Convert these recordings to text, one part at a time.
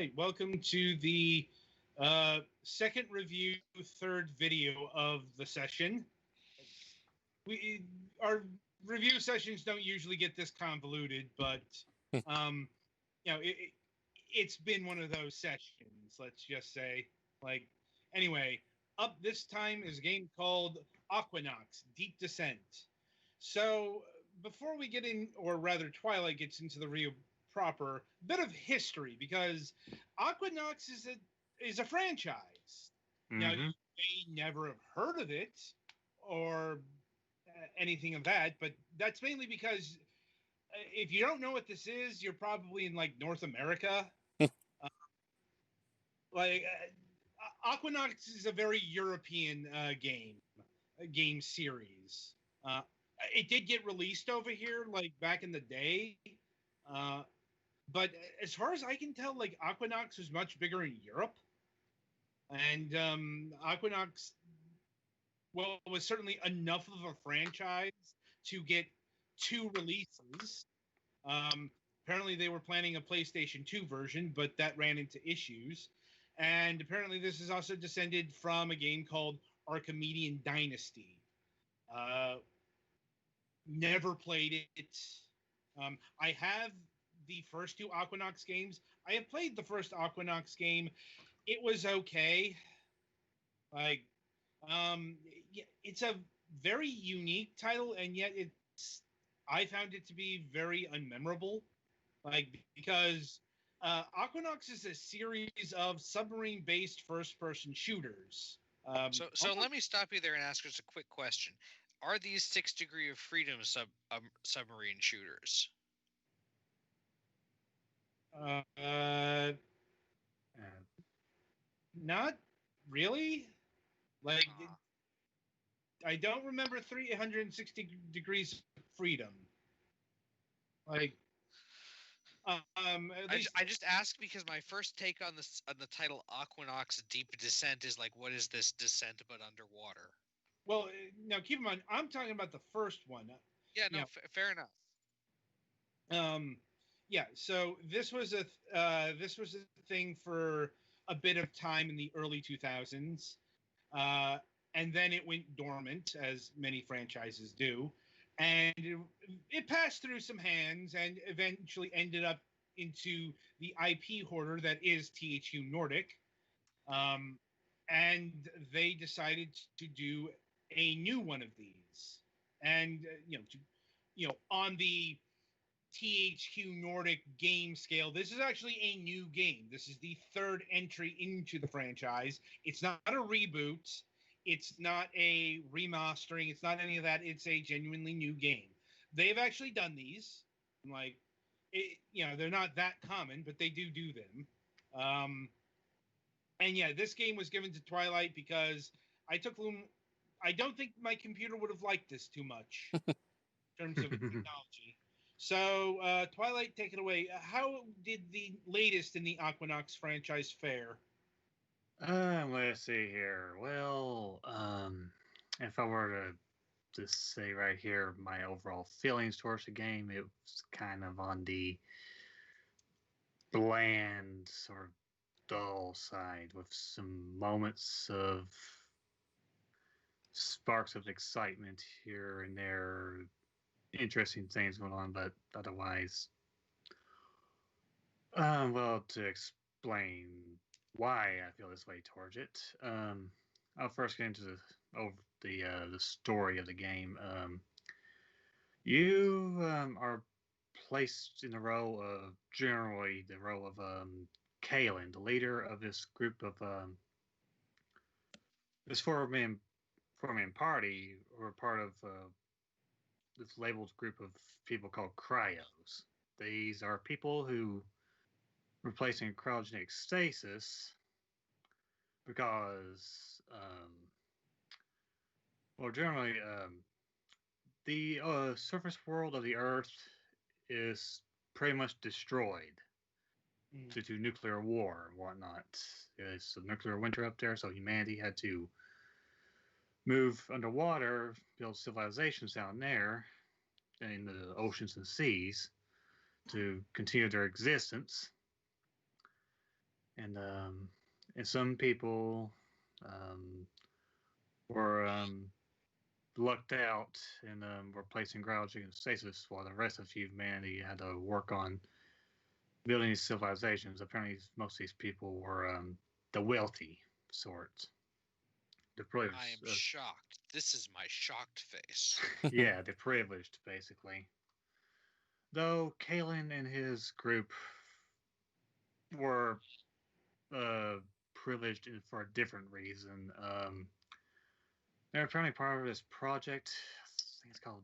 right, welcome to the second review, third video of the session. Our review sessions don't usually get this convoluted, but it's been one of those sessions. Let's just say, anyway, up this time is a game called Aquanox: Deep Descent. So before we get in, or rather, Twilight gets into the review proper, bit of history, because Aquanox is a franchise. Mm-hmm. Now, you may never have heard of it or anything of that, but that's mainly because if you don't know what this is, you're probably in North America. Aquanox is a very European game series. It did get released over here back in the day. But as far as I can tell, Aquanox is much bigger in Europe. And Aquanox, was certainly enough of a franchise to get 2 releases. Apparently they were planning a PlayStation 2 version, but that ran into issues. And apparently this is also descended from a game called Archimedean Dynasty. Never played it. I have the first 2 Aquanox games. I have played the first Aquanox game. It was okay. It's a very unique title, and yet I found it to be very unmemorable. Because Aquanox is a series of submarine-based first-person shooters. So let me stop you there and ask just a quick question. Are these 6 Degree of Freedom submarine shooters? Not really. I don't remember 360 Degrees of Freedom. I just ask because my first take on the title Aquanox Deep Descent is what is this descent but underwater? Well, now keep in mind, I'm talking about the first one. Yeah, no, fair enough. So this was a thing for a bit of time in the early 2000s, and then it went dormant, as many franchises do, and it passed through some hands and eventually ended up into the IP hoarder that is THQ Nordic, and they decided to do a new one of these, and on the THQ Nordic game scale, this is actually a new game. This is the 3rd entry into the franchise. It's not a reboot. It's not a remastering. It's not any of that. It's a genuinely new game. They've actually done these. They're not that common, but they do them. This game was given to Twilight because I don't think my computer would have liked this too much in terms of technology. So, Twilight, take it away. How did the latest in the Aquanox franchise fare? Let's see here. Well, if I were to just say right here, my overall feelings towards the game, it was kind of on the bland, sort of dull side, with some moments of sparks of excitement here and there, interesting things going on, but otherwise, to explain why I feel this way towards it, I'll first get into the story of the game. You are placed in generally the role of Kalen, the leader of this group of this four-man party, or part of this labeled group of people called cryos. These are people who replacing cryogenic stasis because, generally, the surface world of the Earth is pretty much destroyed due to nuclear war and whatnot. It's a nuclear winter up there, so humanity had to move underwater, build civilizations down there in the oceans and seas to continue their existence. And some people um, were lucked out and were placed in cryogenic stasis, while the rest of humanity had to work on building these civilizations. Apparently, most of these people were the wealthy sort, the privileged. I am shocked. This is my shocked face. Yeah, the privileged, basically. Though Kalen and his group were uh, privileged for a different reason. They're apparently part of this project. I think it's called,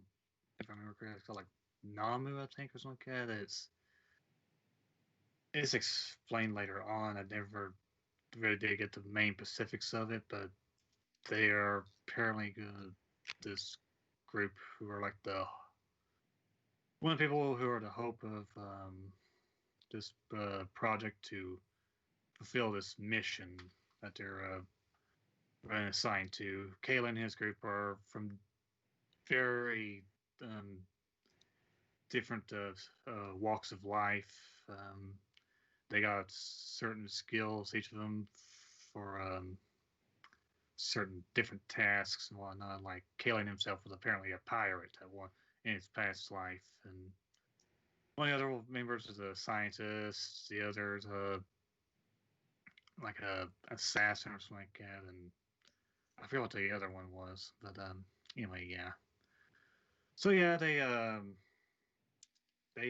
if I remember correctly, it's called like Namu, I think, or something like that. It's explained later on. I never really did get the main specifics of it, but they are apparently this group who are like the one of the people who are the hope of this project to fulfill this mission that they're assigned to. Kayla and his group are from very different walks of life. They got certain skills, each of them, for certain different tasks and whatnot. Like Kalen himself was apparently a pirate at one in his past life, and one of the other members is a scientist. The other's like a assassin or something like that, and I forget what the other one was. But anyway, yeah. So yeah, they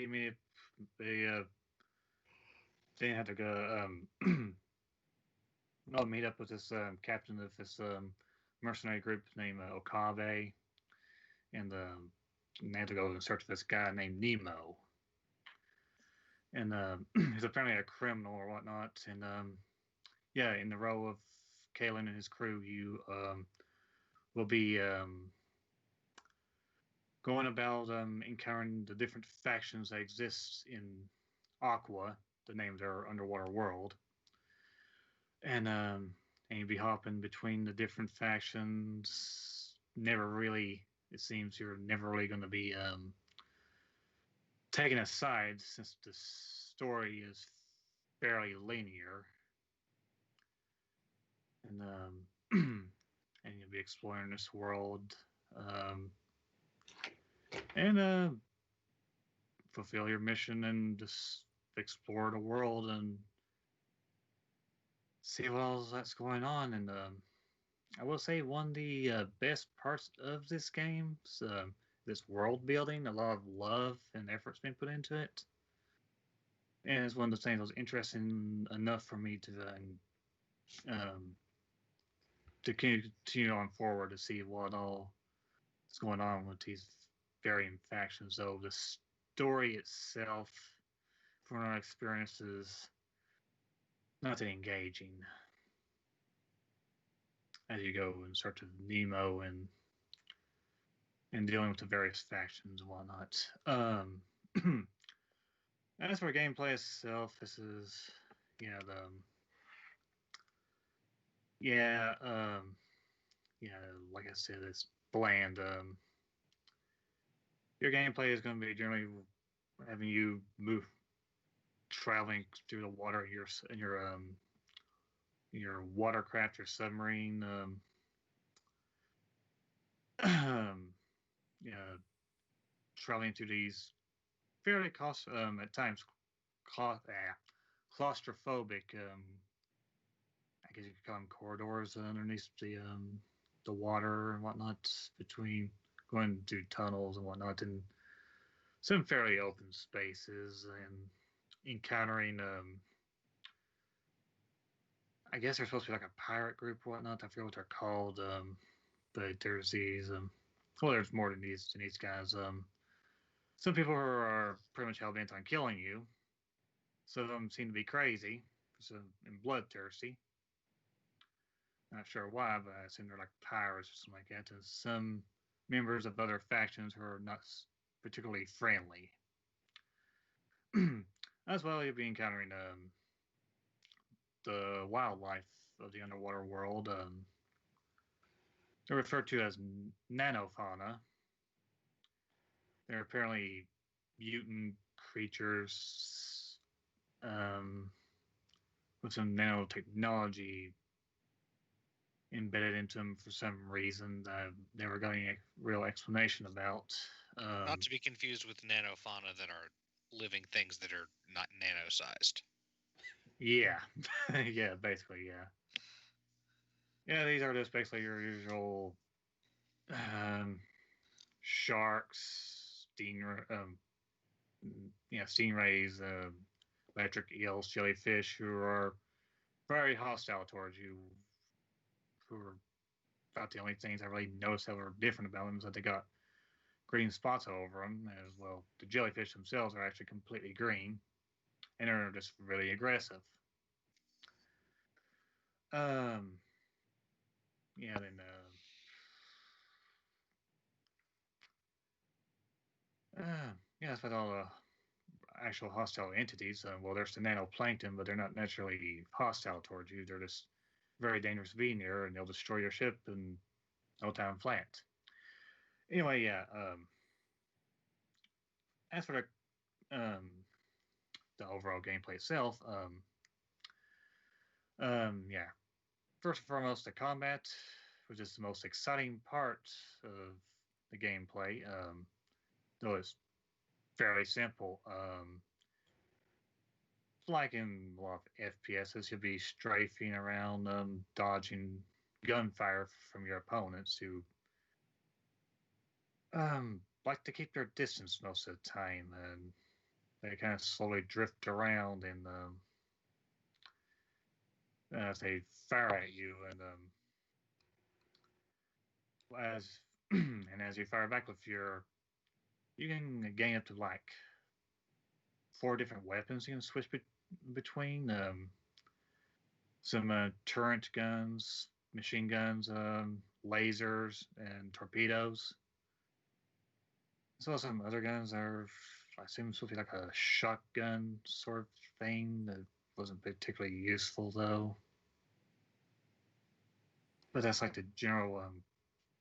meet they had to go meet up with this captain of this mercenary group named Okabe, and they had to go in search of this guy named Nemo, and he's apparently a criminal or whatnot. And yeah, in the role of Kalen and his crew, you will be going about encountering the different factions that exist in Aqua, the name of their underwater world, and you'll be hopping between the different factions. Never really, it seems you're never really going to be taking a side, since the story is fairly linear, and and you'll be exploring this world, um, and fulfill your mission and just explore the world and see what else that's going on. And I will say one of the best parts of this game is this world building. A lot of love and effort's been put into it, and it's one of the things that was interesting enough for me um, to continue on forward to see what all is going on with these varying factions. Though the story itself, from our experiences, not that engaging as you go in search of Nemo and dealing with the various factions and whatnot. As for gameplay itself, this is the yeah like I said, it's bland. Your gameplay is going to be generally having you move traveling through the water in your watercraft or submarine. Yeah, traveling through these fairly at times claustrophobic. I guess you could call them corridors underneath the water and whatnot, between going through tunnels and whatnot, and some fairly open spaces, and encountering I guess they're supposed to be like a pirate group or whatnot. I forget what they're called. But there's these well, there's more than these guys. Some people who are pretty much hell bent on killing you. Some of them seem to be crazy, and bloodthirsty. Not sure why, but I assume they're like pirates or something like that. And some members of other factions who are not particularly friendly. As well, you'll be encountering the wildlife of the underwater world. They're referred to as nanofauna. They're apparently mutant creatures, with some nanotechnology embedded into them for some reason that I've never got any real explanation about. Not to be confused with nanofauna that are living things that are not nano-sized. Yeah, yeah, basically, yeah. Yeah, these are just basically your usual um, sharks, stingrays, electric eels, jellyfish, who are very hostile towards you. Who are about the only things I really noticed that were different about them is that they got green spots all over them. As well, the jellyfish themselves are actually completely green, and they're just really aggressive. Um, yeah, then yeah, that's about all the actual hostile entities. Well, there's the nanoplankton, but they're not naturally hostile towards you. They're just very dangerous being there, and they'll destroy your ship in no time flat. Anyway, yeah. As for the overall gameplay itself, yeah. First and foremost, the combat, which is the most exciting part of the gameplay. Though it's fairly simple. Like in a lot of FPSs, you'll be strafing around, dodging gunfire from your opponents who like to keep their distance most of the time, and they kind of slowly drift around, and they fire at you, and as and as you fire back with your, you can gain up to like 4 different weapons you can switch between. Some turret guns, machine guns, lasers, and torpedoes. As well as some other guns that are, I assume, supposed to be like a shotgun sort of thing that wasn't particularly useful though. But that's like the general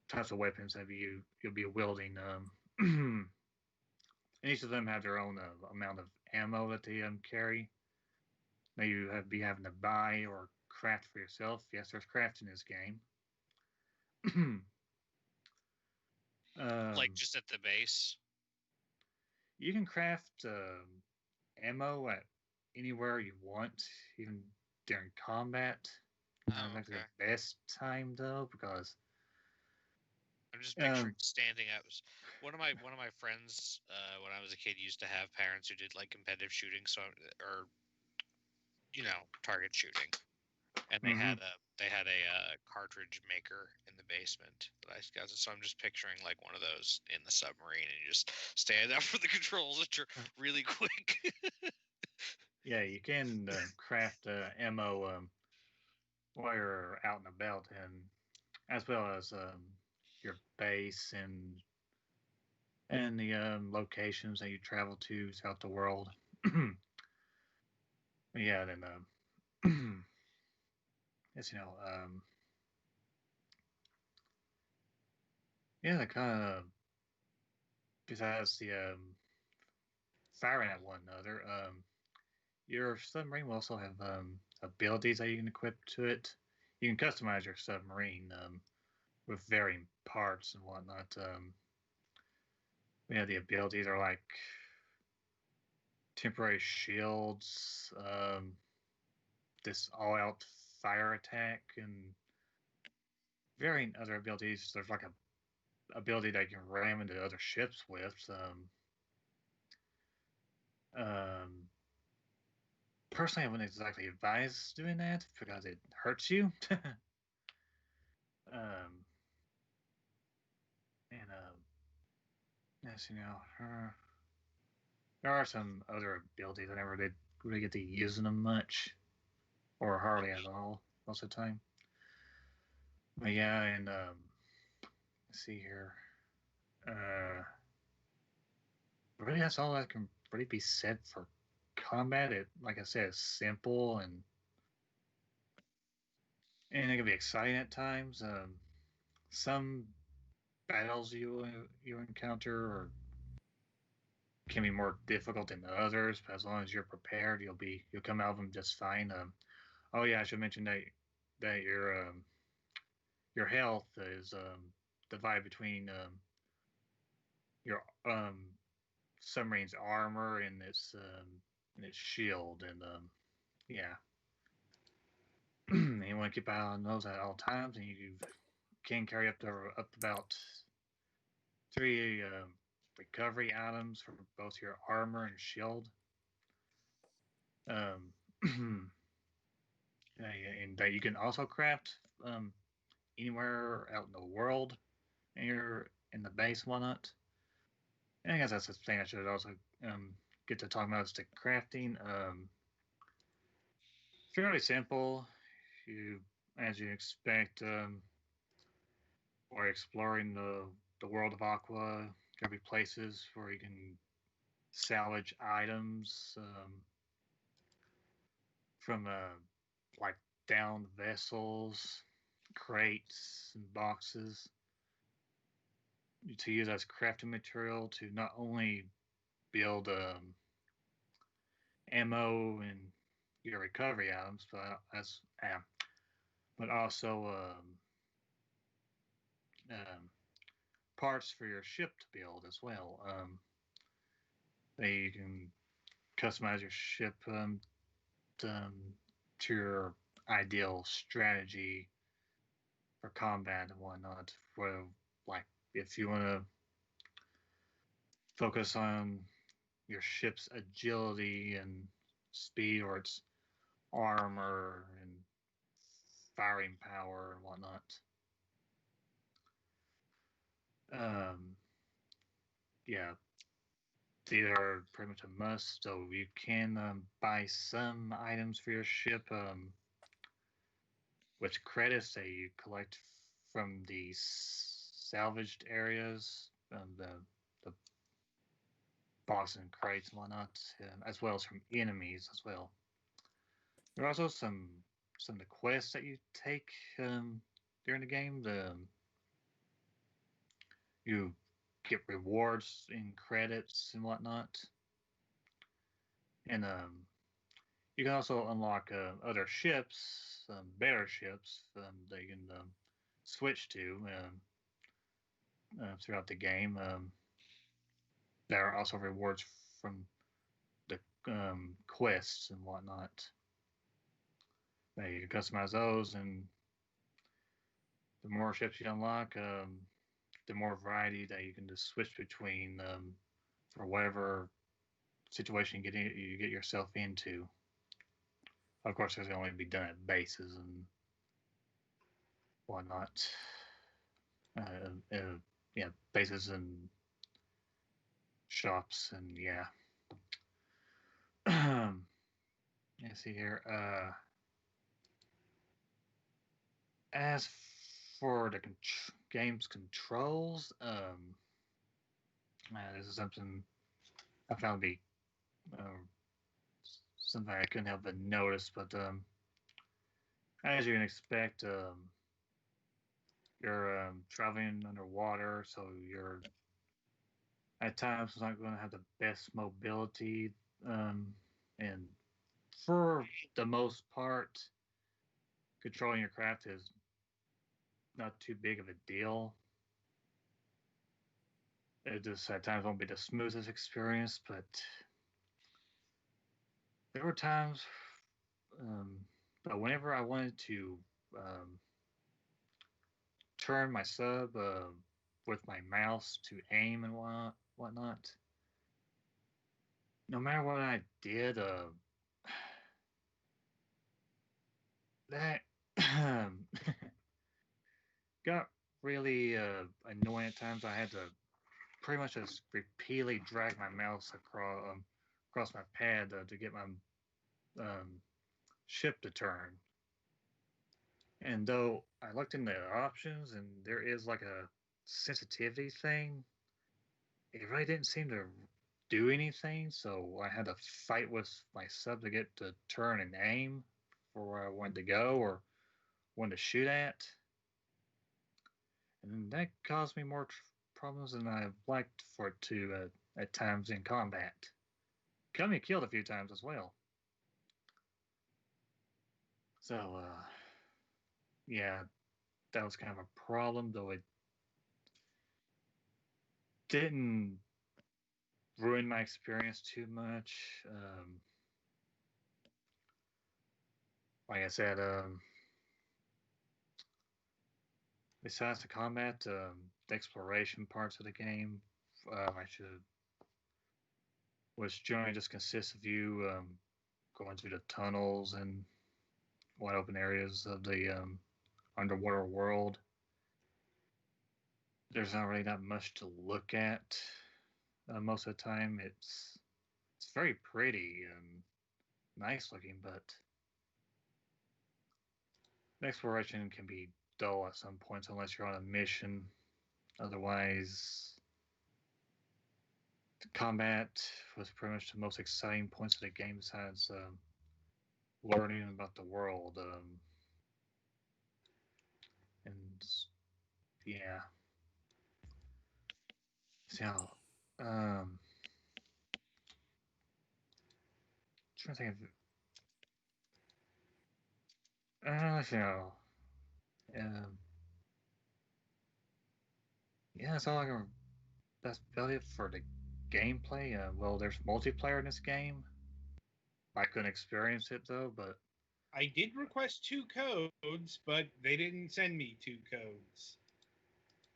types of weapons that you'll be wielding. And each of them have their own amount of ammo that they carry. That you be having to buy or craft for yourself. Yes, there's craft in this game. Like just at the base. You can craft ammo at anywhere you want, even during combat. Not exactly okay. the best time though, because I'm just picturing standing up. One of my friends, when I was a kid, used to have parents who did like competitive shooting, or target shooting, and they had a cartridge maker in the basement that I got. So I'm just picturing like one of those in the submarine, and you just stand up for the controls, which are really quick. yeah, you can craft ammo while you're out and about, and as well as your base and the locations that you travel to throughout the world. Yeah, then yes, yeah, the kind of besides the firing at one another, your submarine will also have abilities that you can equip to it. You can customize your submarine with varying parts and whatnot. Yeah, the abilities are like temporary shields, this all-out fire attack, and varying other abilities. There's like a ability that you can ram into other ships with. Um, Personally, I wouldn't exactly advise doing that because it hurts you. um, and yes, there are some other abilities I never did really get to using them much, or hardly at all most of the time. But yeah, and let's see here. Really, that's all that can really be said for combat. It, like I said, is simple and it can be exciting at times. Some battles you encounter can be more difficult than others, but as long as you're prepared, you'll come out of them just fine. Oh yeah, I should mention that your health is divided between your submarine's armor and its shield, and yeah, you want to keep an eye on those at all times, and you can carry up to about three recovery items for both your armor and shield. Um, and that you can also craft anywhere out in the world, and you're in the base, whatnot. And I guess that's the thing I should also get to talk about is the crafting. Fairly simple. You, as you expect, while exploring the world of Aqua, there'll be places where you can salvage items from like downed vessels, crates, and boxes to use as crafting material to not only build ammo and your recovery items, but also um, parts for your ship to build as well. You can customize your ship to your ideal strategy for combat and whatnot. For like, if you want to focus on your ship's agility and speed, or its armor and firing power and whatnot. Um, yeah, these are pretty much a must. So you can buy some items for your ship with credits that you collect from the salvaged areas, the boxes and crates and whatnot, as well as from enemies as well. There are also some of the quests that you take during the game. You get rewards in credits and whatnot, and you can also unlock other ships, better ships that you can switch to throughout the game. There are also rewards from the quests and whatnot. You can customize those, and the more ships you unlock, the more variety that you can just switch between for whatever situation you get yourself into. Of course, this can only be done at bases and whatnot. Yeah, bases and shops, and yeah. Let's see here. As for the game's controls, this is something I found to be uh, something I couldn't help but notice. But as you can expect, you're traveling underwater, so you're at times not going to have the best mobility, and for the most part, controlling your craft is not too big of a deal. It just at times won't be the smoothest experience, but there were times, um, but whenever I wanted to um, turn my sub with my mouse to aim and whatnot, no matter what I did, that got really annoying at times. I had to pretty much just repeatedly drag my mouse across my pad to get my ship to turn. And though I looked in the options and there is like a sensitivity thing, it really didn't seem to do anything. So I had to fight with my sub to get to turn and aim for where I wanted to go or wanted to shoot at. And that caused me more problems than I liked for it to at times in combat. Got me killed a few times as well. So, yeah, that was kind of a problem, though it didn't ruin my experience too much. Like I said, besides the combat, the exploration parts of the game, I should, which generally just consists of you going through the tunnels and wide open areas of the underwater world. There's not really that much to look at most of the time. It's very pretty and nice looking, but the exploration can be dull at some points unless you're on a mission. Otherwise, the combat was pretty much the most exciting points of the game besides learning about the world. And yeah, so trying to think of um, yeah, that's all I can. That's about it for the gameplay. Well, there's multiplayer in this game. I couldn't experience it though, but I did request 2 codes, but they didn't send me 2 codes.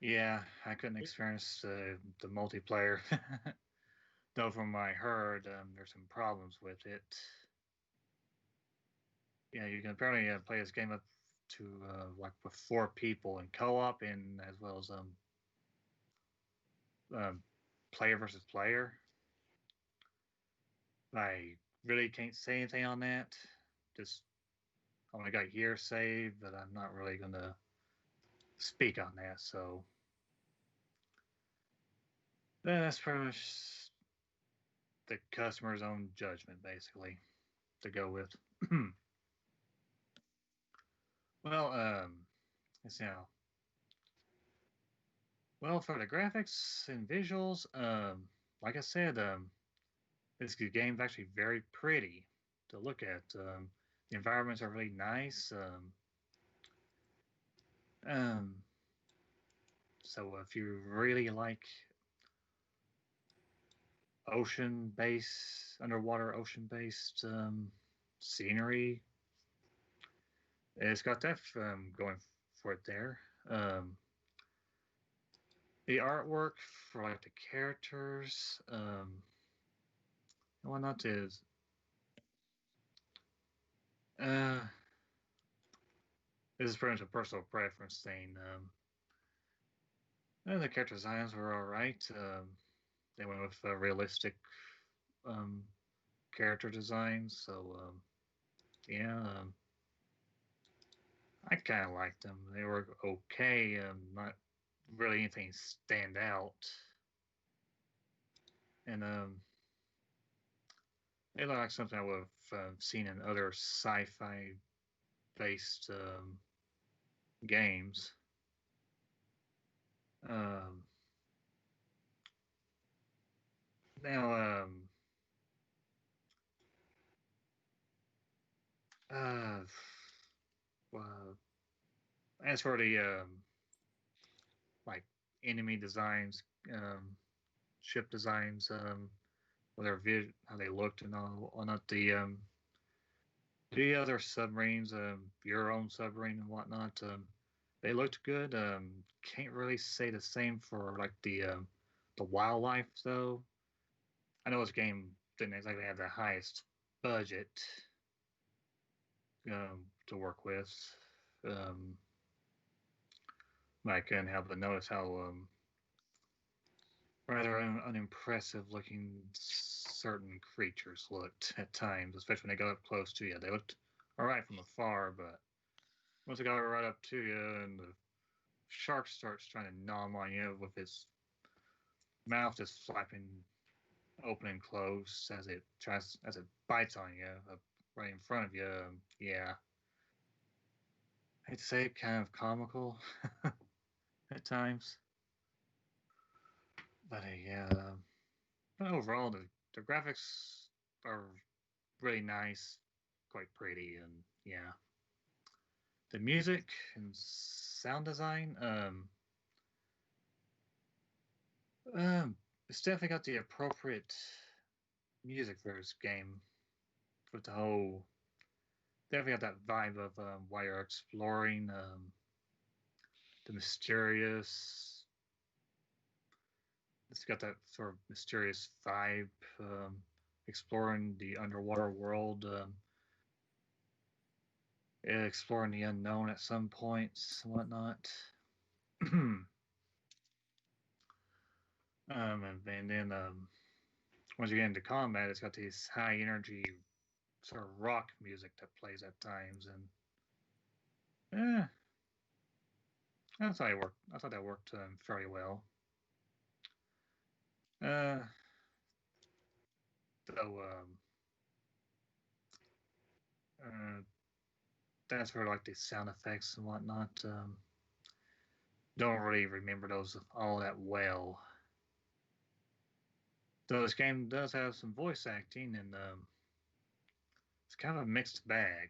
yeah, I couldn't experience the multiplayer. Though from what I heard, there's some problems with it. Yeah, you can apparently play this game up to like with 4 people in co-op, and as well as um, player versus player. I really can't say anything on that. Just only got hearsay, but I'm not really gonna speak on that. So that's pretty much the customer's own judgment, basically, to go with. Well, let's see now. Well, for the graphics and visuals, like I said, this game's actually very pretty to look at. The environments are really nice. Um, so if you really like underwater ocean-based scenery, it's got that going for it there. Um, the artwork for like the characters and whatnot is uh, this is pretty much a personal preference thing. And the character designs were all right. They went with realistic um, character designs, so yeah, I kind of liked them. They were okay. Not really anything stand out, and they look like something I would have seen in other sci-fi based games. Um, now, uh, uh, as for the like enemy designs, ship designs, how they looked and all, not the other submarines, your own submarine and whatnot, they looked good. Can't really say the same for like the wildlife though. I know this game didn't exactly have the highest budget to work with. Um, I couldn't help but notice how rather unimpressive looking certain creatures looked at times, especially when they got up close to you. They looked all right from afar, but once it got right up to you and the shark starts trying to nom on you with his mouth just flapping open and close as it bites on you right in front of you, yeah, I'd say kind of comical at times. But yeah, but overall, the graphics are really nice, quite pretty, and yeah. the music and sound design, it's definitely got the appropriate music for this game. With the whole, definitely got that vibe of while you're exploring the mysterious. It's got that sort of mysterious vibe, exploring the underwater world, exploring the unknown at some points, and whatnot. And then once you get into combat, it's got this high energy sort of rock music that plays at times, and I thought it worked. I thought that worked fairly well. Uh, though that's for like the sound effects and whatnot. Don't really remember those all that well. Though this game does have some voice acting, and it's kind of a mixed bag.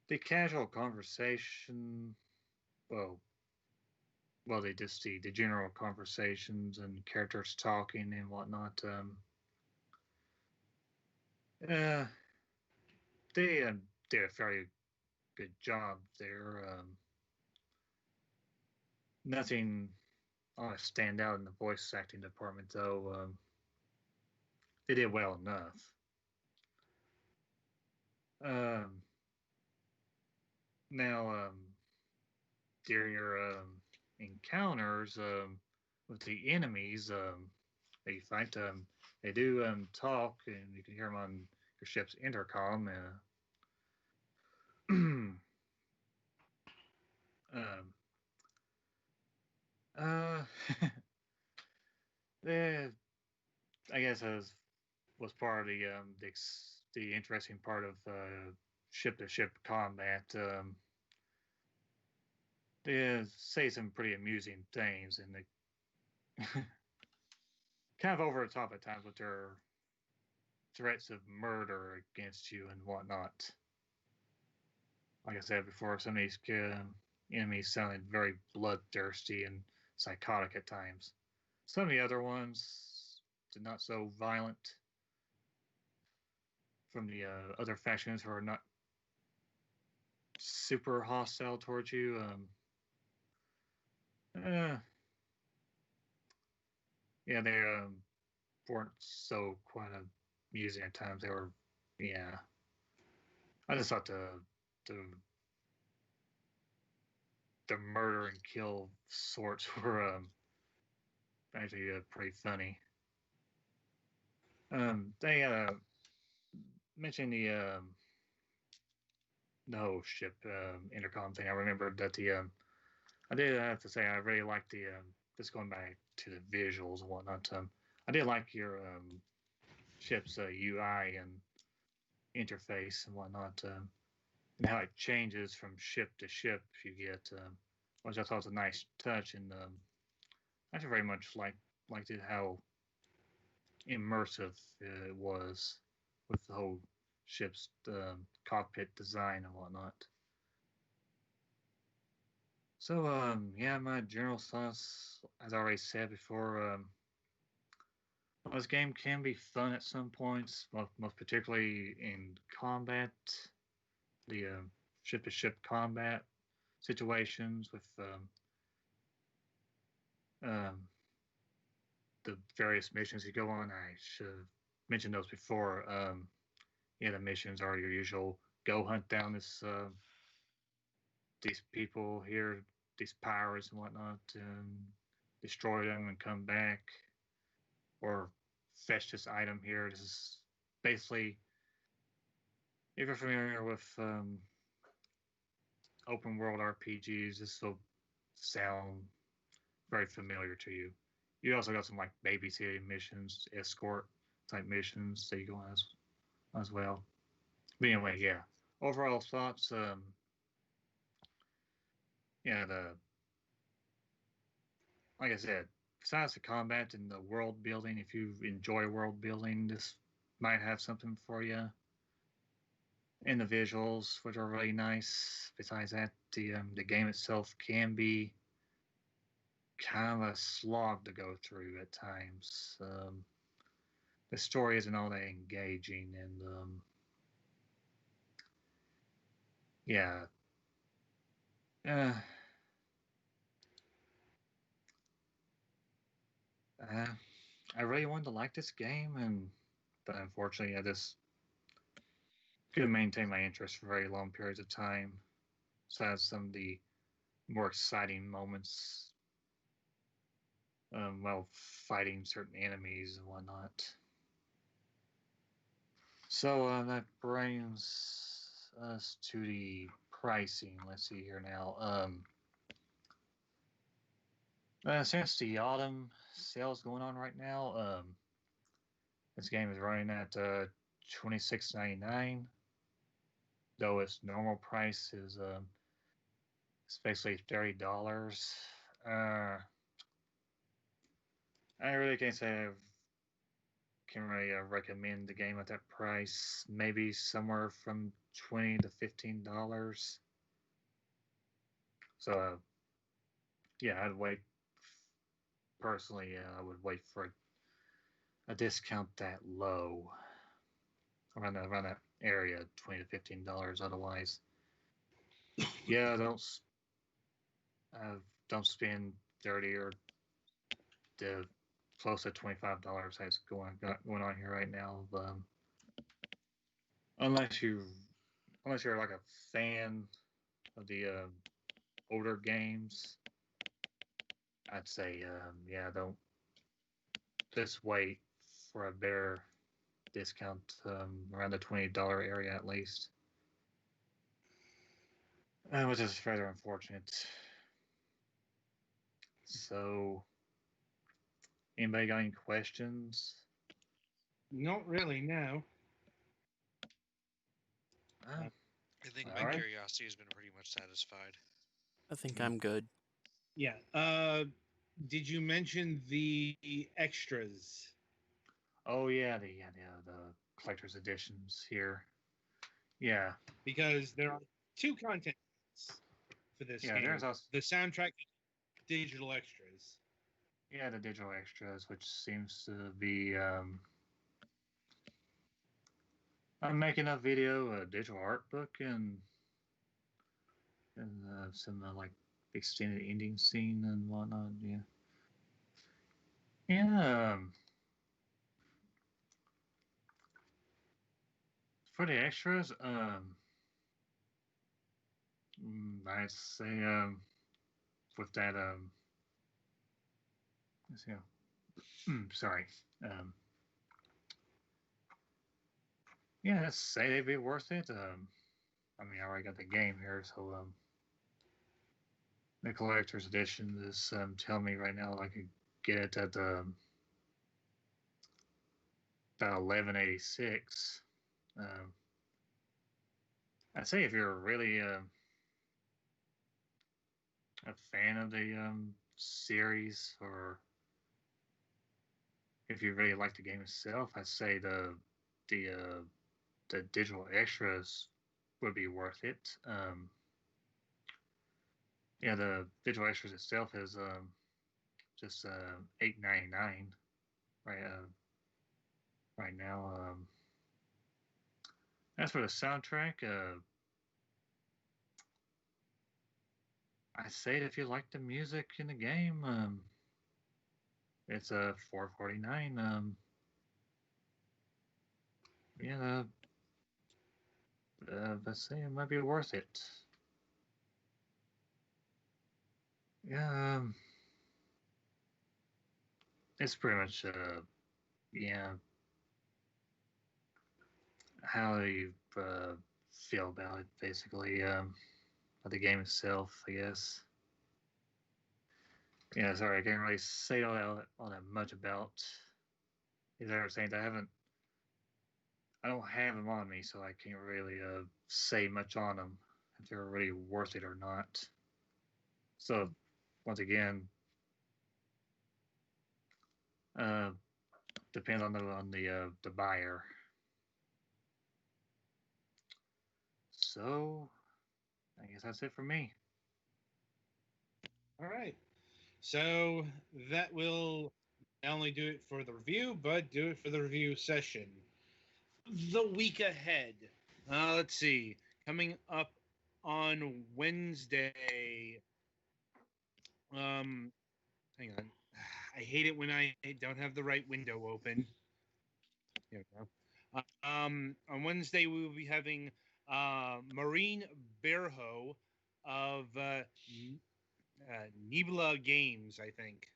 The casual conversation, well, they just the general conversations and characters talking and whatnot. Uh, they did a fairly good job there. Nothing stand out in the voice acting department, though. They did well enough. Now, during your encounters with the enemies that you fight, they do talk, and you can hear them on your ship's intercom. Uh, I guess as was part of the interesting part of ship to ship combat. They say some pretty amusing things, and they kind of over the top at times with their threats of murder against you and whatnot. Like I said before, some of these enemies sounded very bloodthirsty and psychotic at times. Some of the other ones did not so violent. From the other factions who are not super hostile towards you. Yeah, they weren't so quite amusing at times. They were, yeah. I just thought the the murder and kill sorts were actually pretty funny. They mentioned the whole ship intercom thing. I remember that I did have to say I really liked the just going back to the visuals and whatnot. I did like your ship's UI and interface and whatnot, and how it changes from ship to ship. You get, which I thought was a nice touch, and I actually very much liked it how immersive it was with the whole ship's cockpit design and whatnot. So yeah, my general thoughts, as I already said before, this game can be fun at some points, most particularly in combat, the ship-to-ship combat situations with um, the various missions you go on. I should have mentioned those before. Yeah, the missions are your usual go hunt down these people here, these pirates and whatnot, and destroy them and come back, or fetch this item here. This is basically, if you're familiar with open world RPGs, this will sound very familiar to you. You also got some like babysitting missions, escort type missions that you go on as well. But anyway, yeah. Overall thoughts, yeah, like I said, besides the combat and the world building, if you enjoy world building, this might have something for you. and the visuals, which are really nice. Besides that, the game itself can be kind of a slog to go through at times. The story isn't all that engaging, and yeah, uh, uh, I really wanted to like this game, but unfortunately, I just couldn't maintain my interest for very long periods of time. Besides some of the more exciting moments while fighting certain enemies and whatnot. So that brings us to the pricing. Let's see here now. Since the autumn sales going on right now, this game is running at $26.99. Though its normal price is it's basically $30. I really can't say I can really recommend the game at that price. Maybe somewhere from $20 to $15. So yeah, I'd wait. Personally, I would wait for a discount that low around that area, $20 to $15. Otherwise, yeah, uh, don't spend 30 or the close to $25 that's going on here right now. Unless you unless you're like a fan of the older games, I'd say yeah, don't just wait for a better discount around the $20 area at least. Which is rather unfortunate. So, anybody got any questions? Not really, no. Uh, I think All my right. curiosity has been pretty much satisfied. I think I'm good. Yeah. Did you mention the extras? Oh yeah, the collector's editions here. Yeah, Because there are two contents for this yeah. game. There's also The soundtrack, digital extras. yeah the digital extras, which seems to be I'm making a video, a digital art book, and some like extended ending scene and whatnot. Yeah, yeah. For the extras, I'd say with that let's see. Sorry. Um, yeah, let's say they'd be worth it. I mean, I already got the game here, so the collector's edition is telling me right now I could get it at about 1186. Um, I'd say if you're really a fan of the series, or if you really like the game itself, I'd say the the digital extras would be worth it. Yeah, the digital extras itself is just $8.99 right right now. As for the soundtrack, I say if you like the music in the game, it's a $4.49. Yeah, I say it might be worth it. Yeah, it's pretty much yeah how you feel about it basically. The game itself, I guess. Yeah, sorry, I can't really say all that much about these other things. I don't have them on me, so I can't really say much on them if they're really worth it or not. So, once again, uh, depends on the buyer. So, I guess that's it for me. All right. So that will not only do it for the review, but do it for the review session. The week ahead. Let's see. Coming up on Wednesday. Hang on. I hate it when I don't have the right window open. Here we go. On Wednesday, we will be having Maureen Berho of Nebula Games, I think.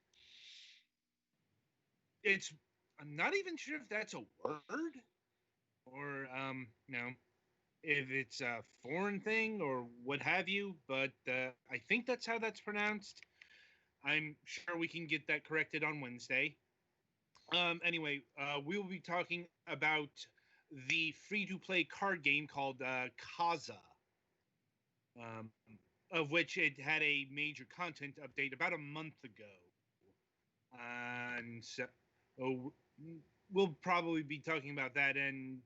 I'm not even sure if that's a word or, if it's a foreign thing or what have you, but I think that's how that's pronounced. I'm sure we can get that corrected on Wednesday. Anyway, we will be talking about the free-to-play card game called Kaza, of which it had a major content update about a month ago. And so we'll probably be talking about that in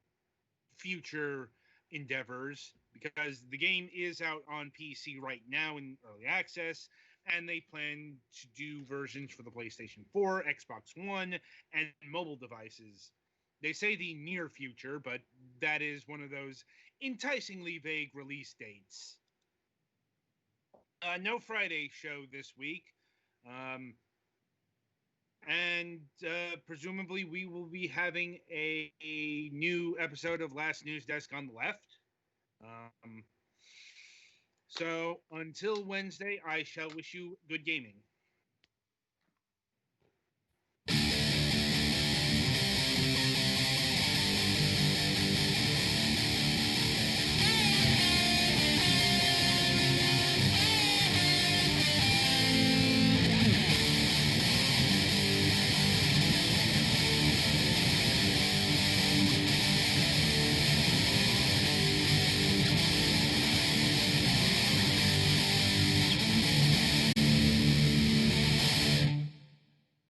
future endeavors because the game is out on PC right now in early access, and they plan to do versions for the PlayStation 4, Xbox One, and mobile devices. They say the near future, but that is one of those enticingly vague release dates. No Friday show this week. And presumably we will be having a new episode of Last News Desk on the Left. So until Wednesday, I shall wish you good gaming.